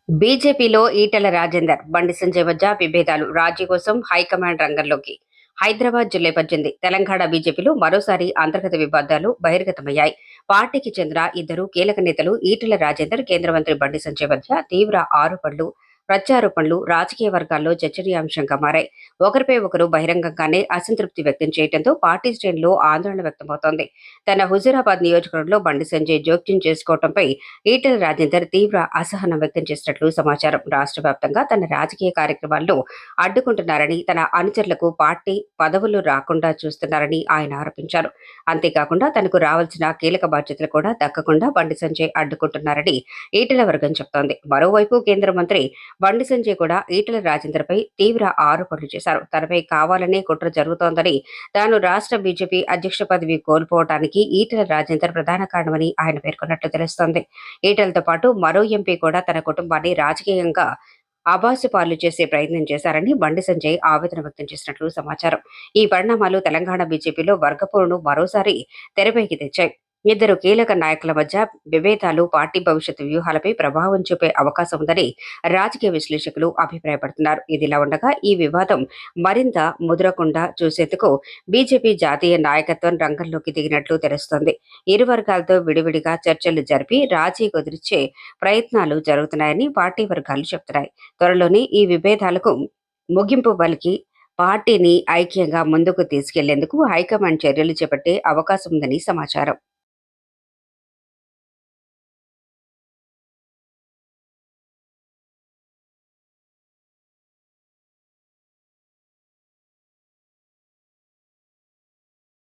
బీజేపీలో ఈటెల రాజేందర్, బండి సంజయ్ మధ్య విభేదాలు, రాజీ కోసం హైకమాండ్ రంగంలోకి. హైదరాబాద్ జూలై 18 తెలంగాణ బీజేపీలో మరోసారి అంతర్గత వివాదాలు బహిర్గతమయ్యాయి. పార్టీకి చెందిన ఇద్దరు కీలక నేతలు ఈటెల రాజేందర్, కేంద్ర మంత్రి బండి సంజయ్ మధ్య తీవ్ర ఆరోపణలు, ప్రత్యారోపణలు రాజకీయ వర్గాల్లో చర్చనీయాంశంగా మారాయి. ఒకరిపై ఒకరు బహిరంగంగానే అసంతృప్తి వ్యక్తం చేయడంతో పార్టీ శ్రేణుల్లో ఆందోళన వ్యక్తమవుతోంది. తన హుజూరాబాద్ నియోజకవర్గంలో బండి సంజయ్ జోక్యం చేసుకోవడంపై ఈటెల రాజేందర్ తీవ్ర అసహనం వ్యక్తం చేసినట్లు సమాచారం. రాష్ట్ర వ్యాప్తంగా తన రాజకీయ కార్యక్రమాలను అడ్డుకుంటున్నారని, తన అనుచరులకు పార్టీ పదవులు రాకుండా చూస్తున్నారని ఆయన ఆరోపించారు. అంతేకాకుండా తనకు రావాల్సిన కీలక బాధ్యతలు కూడా దక్కకుండా బండి సంజయ్ అడ్డుకుంటున్నారని ఈటెల వర్గం చెబుతోంది. మరోవైపు కేంద్ర మంత్రి బండి సంజయ్ కూడా ఈటెల రాజేందర్ పై తీవ్ర ఆరోపణలు చేశారు. తనపై కావాలనే కుట్ర జరుగుతోందని, తాను రాష్ట్ర బీజేపీ అధ్యక్ష పదవి కోల్పోవడానికి ఈటెల రాజేందర్ ప్రధాన కారణమని ఆయన పేర్కొన్నట్లు తెలుస్తోంది. ఈటెలతో పాటు మరో ఎంపీ కూడా తన కుటుంబాన్ని రాజకీయంగా ఆభాసుపాలు చేసే ప్రయత్నం చేశారని బండి సంజయ్ ఆవేదన వ్యక్తం చేసినట్లు సమాచారం. ఈ పరిణామాలు తెలంగాణ బీజేపీలో వర్గపోరును మరోసారి తెరపైకి తెచ్చాయి. ఇద్దరు కీలక నాయకుల మధ్య విభేదాలు పార్టీ భవిష్యత్తు వ్యూహాలపై ప్రభావం చూపే అవకాశం ఉందని రాజకీయ విశ్లేషకులు అభిప్రాయపడుతున్నారు. ఇదిలా ఉండగా ఈ వివాదం మరింత ముదరకుండా చూసేందుకు బీజేపీ జాతీయ నాయకత్వం రంగంలోకి దిగినట్లు తెలుస్తోంది. ఇరు వర్గాలతో విడివిడిగా చర్చలు జరిపి రాజీ కుదిర్చే ప్రయత్నాలు జరుగుతున్నాయని పార్టీ వర్గాలు చెబుతున్నాయి. త్వరలోనే ఈ విభేదాలకు ముగింపు పలికి పార్టీని ఐక్యంగా ముందుకు తీసుకెళ్లేందుకు హైకమాండ్ చర్యలు చేపట్టే అవకాశం ఉందని సమాచారం.